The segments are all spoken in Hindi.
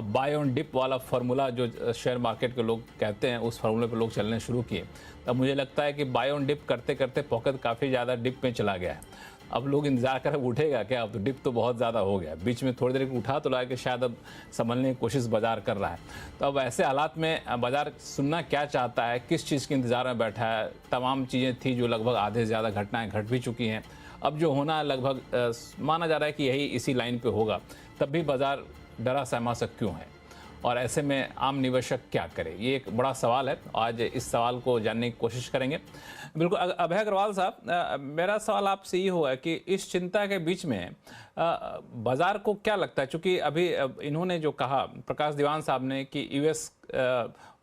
बाय ऑन डिप वाला फार्मूला जो शेयर मार्केट के लोग कहते हैं, उस फार्मूले पे लोग चलने शुरू किए, तब मुझे लगता है कि बाय ऑन डिप करते करते पॉकेट काफ़ी ज़्यादा डिप में चला गया है। अब लोग इंतज़ार कर उठेगा क्या? अब तो डिप तो बहुत ज़्यादा हो गया, बीच में थोड़ी देर उठा तो लगा कि शायद अब संभलने की कोशिश बाजार कर रहा है। तो अब ऐसे हालात में बाजार सुनना क्या चाहता है, किस चीज़ के इंतज़ार में बैठा है? तमाम चीज़ें थी जो लगभग आधे से ज़्यादा घटनाएं घट भी चुकी हैं। अब जो होना है लगभग माना जा रहा है कि यही इसी लाइन पे होगा। तब भी बाजार डरा सहमा सा क्यों है? और ऐसे में आम निवेशक क्या करे? ये एक बड़ा सवाल है। आज इस सवाल को जानने की कोशिश करेंगे। बिल्कुल अभय अग्रवाल साहब, मेरा सवाल आपसे ये होगा कि इस चिंता के बीच में बाजार को क्या लगता है? चूंकि अभी इन्होंने जो कहा प्रकाश दीवान साहब ने कि यूएस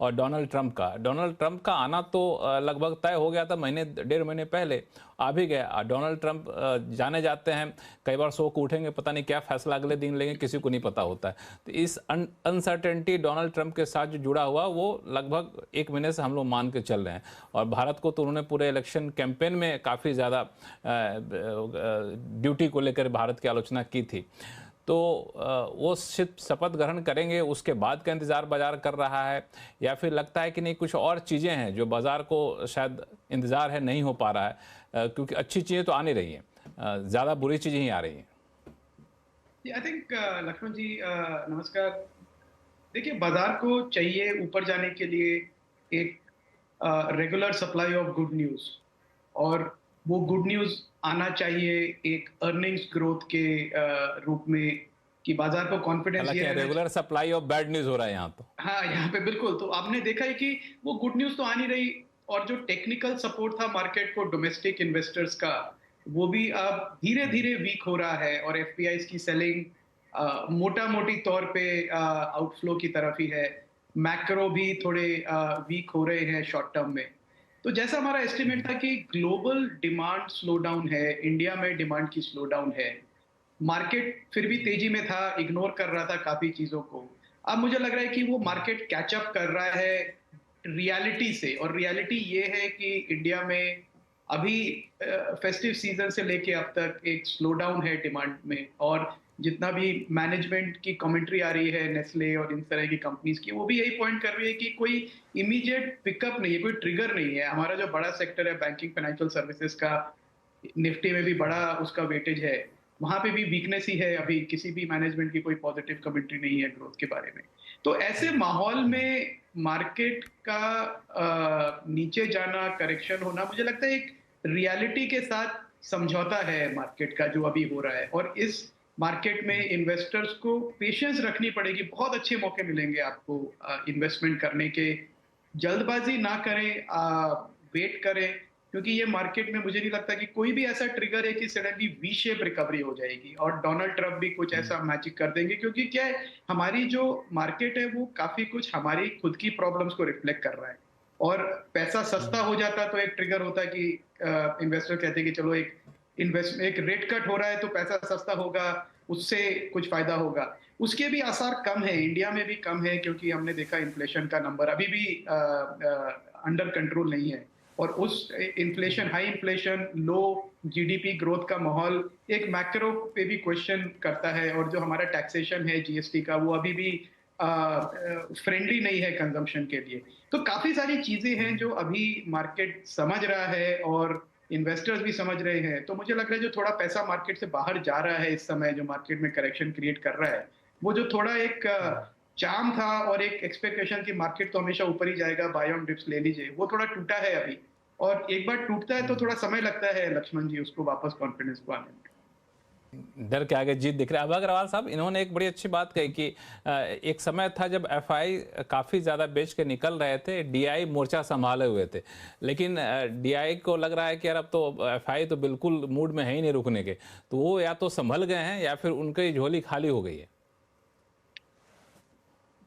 और डोनाल्ड ट्रंप का आना तो लगभग तय हो गया था, महीने डेढ़ महीने पहले आ भी गया। डोनाल्ड ट्रंप जाने जाते हैं, कई बार सो को उठेंगे, पता नहीं क्या फैसला अगले दिन लेंगे, किसी को नहीं पता होता है। तो इस अनसर्टेनिटी डोनाल्ड ट्रंप के साथ जो जुड़ा हुआ, वो लगभग एक महीने से हम लोग मान के चल रहे हैं। और भारत को तो उन्होंने पूरे इलेक्शन कैंपेन में काफ़ी ज़्यादा ड्यूटी को लेकर भारत की आलोचना की थी। तो वो सिर्फ शपथ ग्रहण करेंगे, उसके बाद का इंतज़ार बाजार कर रहा है, या फिर लगता है कि नहीं कुछ और चीज़ें हैं जो बाजार को शायद इंतज़ार है, नहीं हो पा रहा है? क्योंकि अच्छी चीज़ें तो आ नहीं रही हैं, ज़्यादा बुरी चीज़ें ही आ रही हैं। आई थिंक लक्ष्मण जी, नमस्कार। देखिए, बाजार को चाहिए ऊपर जाने के लिए एक regular supply of good news, और वो गुड न्यूज़ आना चाहिए एक अर्निंग्स ग्रोथ के रूप में, कि बाजार को कॉन्फिडेंस ये हालांकि रहना रेगुलर चाहिए। सप्लाई ऑफ बैड न्यूज़ हो रहा है यहाँ तो। हाँ, यहाँ पे बिल्कुल। तो आपने देखा है कि वो गुड न्यूज़ तो आ नहीं रही, और जो टेक्निकल सपोर्ट था मार्केट को डोमेस्टिक इन्वेस्टर्स का, वो भी अब धीरे-धीरे वीक हो रहा है, और एफपीआईज़ की सेलिंग मोटा-मोटी तौर पे आउटफ्लो की तरफ ही है। मैक्रो भी थोड़े वीक हो रहे हैं शॉर्ट टर्म में। तो जैसा हमारा एस्टिमेट था कि ग्लोबल डिमांड स्लो डाउन है, इंडिया में डिमांड की स्लो डाउन है। मार्केट फिर भी तेजी में था, इग्नोर कर रहा था काफ़ी चीज़ों को। अब मुझे लग रहा है कि वो मार्केट कैच अप कर रहा है रियलिटी से, और रियलिटी ये है कि इंडिया में अभी फेस्टिव सीजन से लेके अब तक एक स्लो डाउन है डिमांड में, और जितना भी मैनेजमेंट की कमेंट्री आ रही है नेस्ले और इन तरह की कंपनीज की, वो भी यही पॉइंट कर रही है कि कोई इमीडिएट पिकअप नहीं है, कोई ट्रिगर नहीं है। हमारा जो बड़ा सेक्टर है बैंकिंग फाइनेंशियल सर्विसेज का, निफ्टी में भी बड़ा उसका वेटेज है, वहां पे भी वीकनेस ही है। अभी किसी भी मैनेजमेंट की कोई पॉजिटिव कमेंट्री नहीं है ग्रोथ के बारे में। तो ऐसे माहौल में मार्केट का नीचे जाना, करेक्शन होना, मुझे लगता है एक रियलिटी के साथ समझौता है मार्केट का जो अभी हो रहा है। और इस मार्केट में इन्वेस्टर्स को पेशेंस रखनी पड़ेगी। बहुत अच्छे मौके मिलेंगे आपको इन्वेस्टमेंट करने के। जल्दबाजी ना करें, वेट करें, क्योंकि ये मार्केट में मुझे नहीं लगता कि कोई भी ऐसा ट्रिगर है कि सडनली वी शेप रिकवरी हो जाएगी और डोनाल्ड ट्रंप भी कुछ ऐसा मैजिक कर देंगे। क्योंकि क्या है, हमारी जो मार्केट है वो काफी कुछ हमारी खुद की प्रॉब्लम्स को रिफ्लेक्ट कर रहा है। और पैसा सस्ता हो जाता तो एक ट्रिगर होता कि इन्वेस्टर कहते हैं कि चलो एक रेट कट हो रहा है तो पैसा सस्ता होगा, उससे कुछ फायदा होगा। उसके भी आसार कम है, इंडिया में भी कम है, क्योंकि हमने देखा इन्फ्लेशन का नंबर अभी भी अंडर कंट्रोल नहीं है। और उस इन्फ्लेशन, हाई इन्फ्लेशन, लो जीडीपी ग्रोथ का माहौल एक मैक्रो पे भी क्वेश्चन करता है। और जो हमारा टैक्सेशन है जीएसटी का, वो अभी भी फ्रेंडली नहीं है कंजम्पशन के लिए। तो काफी सारी चीजें हैं जो अभी मार्केट समझ रहा है, और इन्वेस्टर्स भी समझ रहे हैं। तो मुझे लग रहा है जो थोड़ा पैसा मार्केट से बाहर जा रहा है इस समय, जो मार्केट में करेक्शन क्रिएट कर रहा है, वो जो थोड़ा एक चार्म था और एक एक्सपेक्टेशन कि मार्केट तो हमेशा ऊपर ही जाएगा, बाय ऑन डिप्स ले लीजिए, वो थोड़ा टूटा है अभी। और एक बार टूटता है तो थोड़ा समय लगता है लक्ष्मण जी उसको वापस कॉन्फिडेंस को आने में। डर के आगे जीत दिख रहा है। अभय अग्रवाल साहब, इन्होंने एक बड़ी अच्छी बात कही कि एक समय था जब एफआई काफ़ी ज़्यादा बेच के निकल रहे थे, डीआई मोर्चा संभाले हुए थे, लेकिन डीआई को लग रहा है कि यार अब तो एफआई तो बिल्कुल मूड में है ही नहीं रुकने के, तो वो या तो संभल गए हैं या फिर उनकी झोली खाली हो गई है।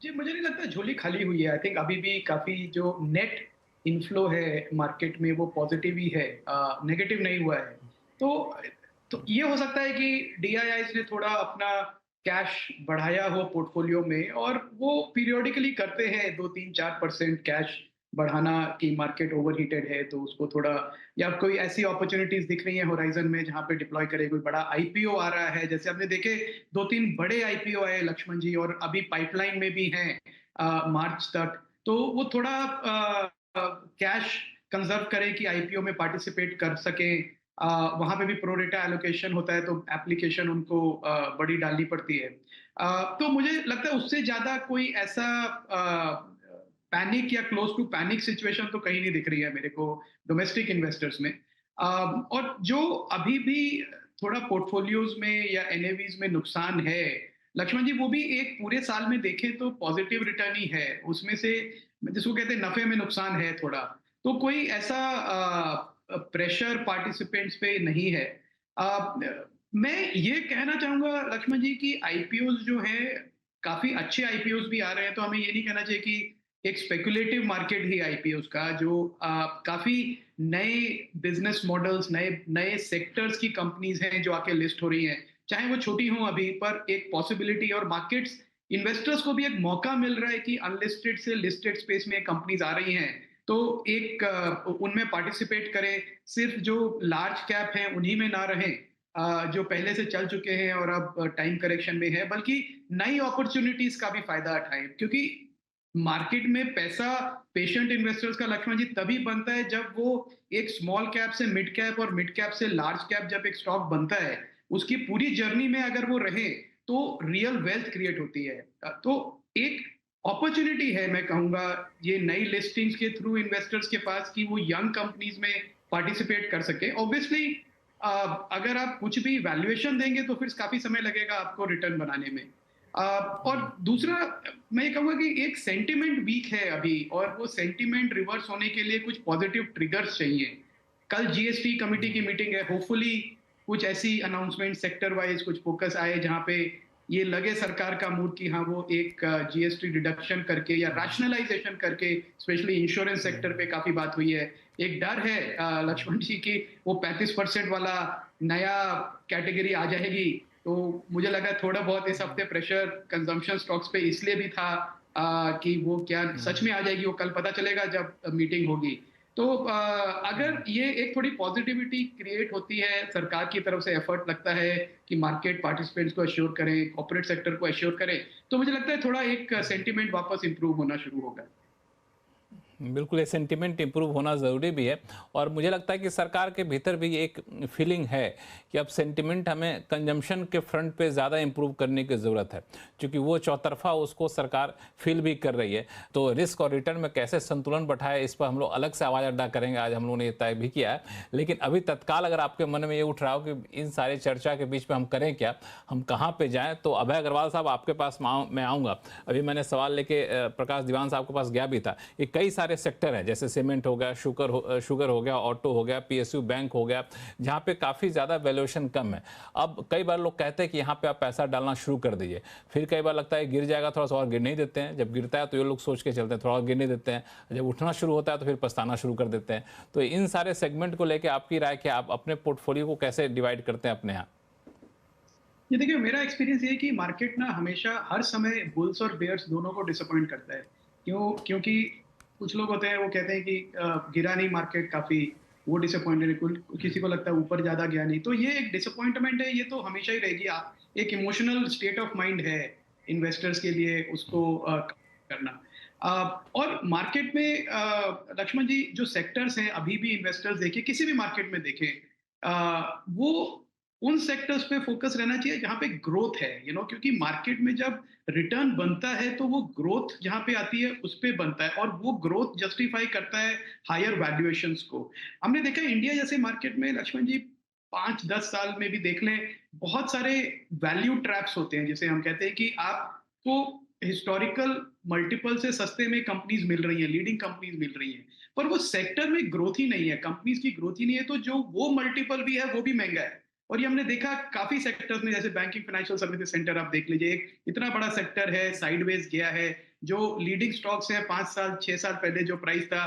जी, मुझे नहीं लगता झोली खाली हुई है। आई थिंक अभी भी काफी जो नेट इनफ्लो है मार्केट में वो पॉजिटिव ही है, नेगेटिव नहीं हुआ है। तो ये हो सकता है कि डीआईआईस ने थोड़ा अपना कैश बढ़ाया हो पोर्टफोलियो में, और वो पीरियोडिकली करते हैं 2 3 4% कैश बढ़ाना कि मार्केट ओवरहीटेड है तो उसको थोड़ा, या कोई ऐसी अपॉर्चुनिटीज दिख रही है होराइजन में जहां पे डिप्लॉय करे, कोई बड़ा आईपीओ आ रहा है, जैसे आपने देखे 2-3 बड़े आईपीओ आए लक्ष्मण जी, और अभी पाइपलाइन में भी हैं मार्च तक, तो वो थोड़ा कैश कंजर्व करें कि आईपीओ में पार्टिसिपेट कर सकें। वहां पे भी प्रोरेटा एलोकेशन होता है तो एप्लीकेशन उनको बड़ी डालनी पड़ती है। तो मुझे लगता है उससे ज्यादा कोई ऐसा पैनिक या क्लोज टू पैनिक सिचुएशन तो कहीं नहीं दिख रही है मेरे को डोमेस्टिक इन्वेस्टर्स में। और जो अभी भी थोड़ा पोर्टफोलियोज में या एनएवीज में नुकसान है लक्ष्मण जी, वो भी एक पूरे साल में देखें तो पॉजिटिव रिटर्न ही है, उसमें से जिसको कहते हैं नफे में नुकसान है थोड़ा, तो कोई ऐसा प्रेशर पार्टिसिपेंट्स पे नहीं है। अ, मैं ये कहना चाहूंगा लक्ष्मण जी कि आईपीओज जो है, काफी अच्छे आईपीओज भी आ रहे हैं, तो हमें ये नहीं कहना चाहिए कि एक स्पेकुलेटिव मार्केट ही आईपीओ का, जो काफी नए बिजनेस मॉडल्स, नए नए सेक्टर्स की कंपनीज हैं जो आके लिस्ट हो रही हैं, चाहे वो छोटी हों अभी, पर एक पॉसिबिलिटी, और मार्केट्स इन्वेस्टर्स को भी एक मौका मिल रहा है कि अनलिस्टेड से लिस्टेड स्पेस में कंपनीज आ रही हैं, तो एक उनमें पार्टिसिपेट करें, सिर्फ जो लार्ज कैप हैं उन्हीं में ना रहें, जो पहले से चल चुके हैं और अब टाइम करेक्शन में है, बल्कि नई अपॉर्चुनिटीज का भी फायदा उठाएं, क्योंकि मार्केट में पैसा पेशेंट इन्वेस्टर्स का लक्ष्मण जी तभी बनता है जब वो एक स्मॉल कैप से मिड कैप और मिड कैप से लार्ज कैप जब एक स्टॉक बनता है, उसकी पूरी जर्नी में अगर वो रहे तो रियल वेल्थ क्रिएट होती है। तो एक अपॉर्चुनिटी है, मैं कहूंगा, ये नई लिस्टिंग्स के थ्रू इन्वेस्टर्स के पास कि वो यंग कंपनीज में पार्टिसिपेट कर सके। ऑब्वियसली अगर आप कुछ भी वैल्यूएशन देंगे तो फिर काफी समय लगेगा आपको रिटर्न बनाने में। और दूसरा, मैं ये कहूंगा कि एक सेंटिमेंट वीक है अभी, और वो सेंटिमेंट रिवर्स होने के लिए कुछ पॉजिटिव ट्रिगर्स चाहिए। कल जीएसटी कमिटी की मीटिंग है, होपफुली कुछ ऐसी अनाउंसमेंट सेक्टर वाइज कुछ फोकस आए जहां पे ये लगे सरकार का मूड कि हाँ वो एक जीएसटी रिडक्शन करके या रैशनलाइजेशन करके, स्पेशली इंश्योरेंस सेक्टर पे काफी बात हुई है। एक डर है लक्ष्मण जी की वो 35% वाला नया कैटेगरी आ जाएगी, तो मुझे लगा थोड़ा बहुत इस हफ्ते प्रेशर कंजम्पशन स्टॉक्स पे इसलिए भी था कि वो क्या सच में आ जाएगी, वो कल पता चलेगा जब मीटिंग होगी। तो अगर ये एक थोड़ी पॉजिटिविटी क्रिएट होती है, सरकार की तरफ से एफर्ट लगता है कि मार्केट पार्टिसिपेंट्स को एश्योर करें, कॉर्पोरेट सेक्टर को एश्योर करें, तो मुझे लगता है थोड़ा एक सेंटिमेंट वापस इंप्रूव होना शुरू होगा। बिल्कुल, ये सेंटिमेंट इम्प्रूव होना ज़रूरी भी है, और मुझे लगता है कि सरकार के भीतर भी एक फीलिंग है कि अब सेंटिमेंट हमें कंजम्पशन के फ्रंट पे ज़्यादा इम्प्रूव करने की ज़रूरत है, क्योंकि वो चौतरफा उसको सरकार फील भी कर रही है। तो रिस्क और रिटर्न में कैसे संतुलन बैठाए, इस पर हम लोग अलग से आवाज़ अड्डा करेंगे, आज हम लोगों ने ये तय भी किया है। लेकिन अभी तत्काल अगर आपके मन में ये उठ रहा हो कि इन सारे चर्चा के बीच में हम करें क्या, हम कहाँ पर जाएँ, तो अभय अग्रवाल साहब आपके पास मैं आऊँगा। अभी मैंने सवाल लेके प्रकाश दीवान साहब के पास गया भी था। ये कई सारे सेक्टर हैं, जैसे सीमेंट हो गया, शुगर हो गया, ऑटो हो गया, पीएसयू बैंक हो गया, जहाँ पे काफ़ी ज़्यादा वैल्यूएशन कम है। अब कई बार लोग कहते हैं कि यहाँ पे आप पैसा डालना शुरू कर दीजिए, फिर कई बार लगता है गिर जाएगा, थोड़ा सा और गिरने ही देते हैं। जब गिरता है तो ये लोग सोच के चलते हैं, थोड़ा और गिरने देते हैं। जब उठना शुरू होता है तो फिर पछताना शुरू कर देते हैं। तो इन सारे सेगमेंट को लेकर आपकी राय क्या, आप अपने पोर्टफोलियो को कैसे डिवाइड करते हैं अपने यहाँ? ये देखिए, मेरा एक्सपीरियंस ये है कि मार्केट ना हमेशा हर समय बुल्स और बेयर्स दोनों को डिसअपॉइंट करता है। क्योंकि कुछ लोग होते हैं वो कहते हैं कि गिरा नहीं मार्केट काफी, वो डिसअपॉइंटेड है, किसी को लगता है ऊपर ज्यादा गया नहीं, तो ये एक डिसअपॉइंटमेंट है, ये तो हमेशा ही रहेगी। एक इमोशनल स्टेट ऑफ माइंड है इन्वेस्टर्स के लिए उसको करना। और मार्केट में लक्ष्मण जी जो सेक्टर्स हैं, अभी भी इन्वेस्टर्स देखिए किसी भी मार्केट में देखें, वो उन सेक्टर्स पे फोकस रहना चाहिए जहां पे ग्रोथ है, क्योंकि मार्केट में जब रिटर्न बनता है तो वो ग्रोथ जहां पे आती है उस पे बनता है, और वो ग्रोथ जस्टिफाई करता है हायर वैल्यूएशंस को। हमने देखा है इंडिया जैसे मार्केट में लक्ष्मण जी 5-10 साल में भी देख लें, बहुत सारे वैल्यू ट्रैप्स होते हैं, जिसे हम कहते हैं कि आपको हिस्टोरिकल मल्टीपल से सस्ते में कंपनीज मिल रही हैं, लीडिंग कंपनीज मिल रही हैं, पर वो सेक्टर में ग्रोथ ही नहीं है, कंपनीज की ग्रोथ ही नहीं है, तो जो वो मल्टीपल भी है वो भी महंगा है। और ये हमने देखा काफी सेक्टर्स में, जैसे बैंकिंग फाइनेंशियल सर्विसेज सेंटर आप देख लीजिए, एक इतना बड़ा सेक्टर है, साइडवेज गया है, जो लीडिंग स्टॉक्स हैं 5 साल 6 साल पहले जो प्राइस था,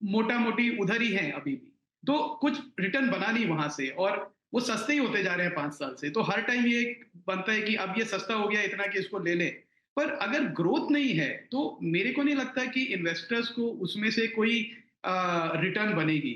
मोटा मोटी उधर ही है अभी भी, तो कुछ रिटर्न बना नहीं वहां से, और वो सस्ते ही होते जा रहे हैं 5 साल से, तो हर टाइम ये बनता है कि अब ये सस्ता हो गया इतना कि इसको ले लें। पर अगर ग्रोथ नहीं है तो मेरे को नहीं लगता कि इन्वेस्टर्स को उसमें से कोई रिटर्न बनेगी।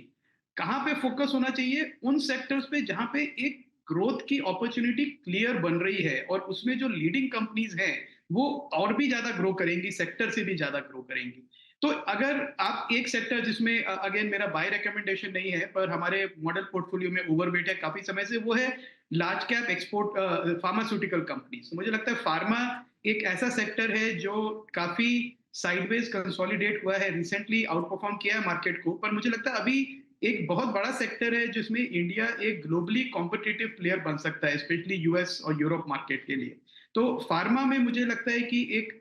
कहाँ पे फोकस होना चाहिए? उन सेक्टर्स पे जहाँ पे एक ग्रोथ की अपॉर्चुनिटी क्लियर बन रही है और उसमें जो लीडिंग कंपनीज हैं वो और भी ज्यादा ग्रो करेंगी, सेक्टर से भी ज्यादा ग्रो करेंगी। तो अगर आप एक सेक्टर जिसमें अगेन मेरा बाय रिकमेंडेशन नहीं है पर हमारे मॉडल पोर्टफोलियो में ओवरवेट है काफी समय से, वो है large cap export pharmaceutical companies. मुझे लगता है फार्मा एक ऐसा सेक्टर है जो काफी साइडवेज कंसोलिडेट हुआ है, रिसेंटली आउट परफॉर्म किया है मार्केट को, पर मुझे लगता है अभी एक बहुत बड़ा सेक्टर है जिसमें इंडिया एक ग्लोबली कॉम्पिटिटिव प्लेयर बन सकता है, स्पेशली यूएस और यूरोप मार्केट के लिए। तो फार्मा में मुझे लगता है कि एक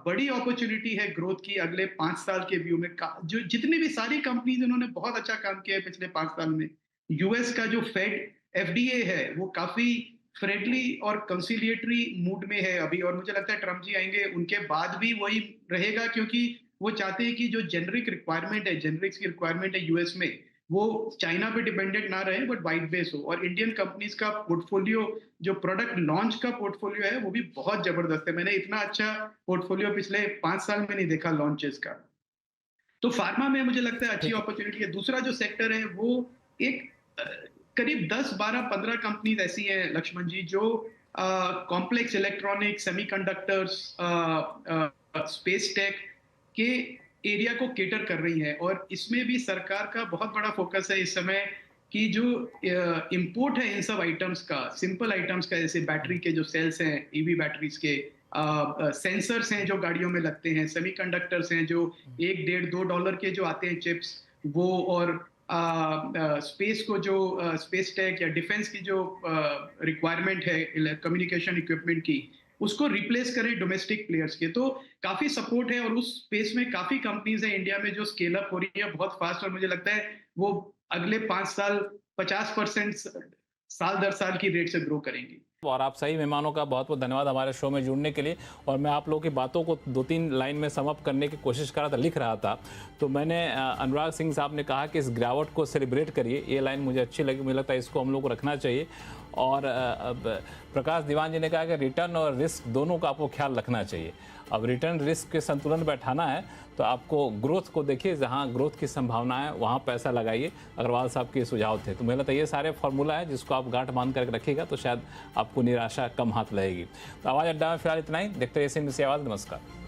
बड़ी अपॉर्चुनिटी है ग्रोथ की अगले 5 साल के व्यू में। जो जितनी भी सारी कंपनीज उन्होंने बहुत अच्छा काम किया है पिछले 5 साल में। यूएस का जो फेड एफडीए है वो काफी फ्रेंडली और कंसिलिएटरी मूड में है अभी, और मुझे लगता है ट्रम्प जी आएंगे उनके बाद भी वही रहेगा, क्योंकि वो चाहते हैं कि जो जेनरिक रिक्वायरमेंट है, जेनरिक्स की रिक्वायरमेंट है यूएस में, वो चाइना पे डिपेंडेंट ना रहे बट वाइड बेस हो। और इंडियन कंपनीज का पोर्टफोलियो, जो प्रोडक्ट लॉन्च का पोर्टफोलियो है वो भी बहुत जबरदस्त है। मैंने इतना अच्छा पोर्टफोलियो पिछले 5 साल में नहीं देखा लॉन्चेस का। तो फार्मा में मुझे लगता है अच्छी ठीक है। अपॉर्चुनिटी है। दूसरा जो सेक्टर है वो एक करीब 10, 12, 15 कंपनीज ऐसी हैं लक्ष्मण जी जो complex electronic, semiconductors, space tech के एरिया को केटर कर रही है, और इसमें भी सरकार का बहुत बड़ा फोकस है इस समय कि जो इंपोर्ट है इन सब आइटम्स का, सिंपल आइटम्स का, जैसे बैटरी के जो सेल्स हैं, ईवी बैटरीज के, सेंसर्स हैं जो गाड़ियों में लगते हैं, सेमीकंडक्टर्स हैं जो 1, 1.5, $2 के जो आते हैं चिप्स, वो, और स्पेस को जो स्पेस टेक या डिफेंस की जो रिक्वायरमेंट है कम्युनिकेशन इक्विपमेंट की, उसको रिप्लेस करें डोमेस्टिक प्लेयर्स के। तो काफी सपोर्ट है, और उस स्पेस में काफी कंपनीज हैं इंडिया में जो स्केल अप हो रही है बहुत फास्ट, और मुझे लगता है वो अगले 5 साल 50% साल दर साल की रेट से ग्रो करेंगी। और आप सही मेहमानों का बहुत बहुत धन्यवाद हमारे शो में जुड़ने के लिए। और मैं आप लोगों की बातों को 2-3 लाइन में सम अप करने की कोशिश कर रहा था, लिख रहा था, तो मैंने अनुराग सिंह साहब ने कहा कि इस गिरावट को सेलिब्रेट करिए, ये लाइन मुझे अच्छी लगी, मुझे लगता है इसको हम लोग को रखना चाहिए। और प्रकाश दीवान जी ने कहा कि रिटर्न और रिस्क दोनों का आपको ख्याल रखना चाहिए। अब रिटर्न रिस्क के संतुलन बैठाना है तो आपको ग्रोथ को देखिए, जहां ग्रोथ की संभावना है वहां पैसा लगाइए। अग्रवाल साहब के सुझाव थे, तो मुझे लगता है ये सारे फॉर्मूला है जिसको आप गांठ बांध करके रखिएगा तो शायद आपको निराशा कम हाथ लगेगी। तो आवाज़ अड्डा में फिलहाल इतना ही। देखते रहिए CNBC आवाज़। नमस्कार।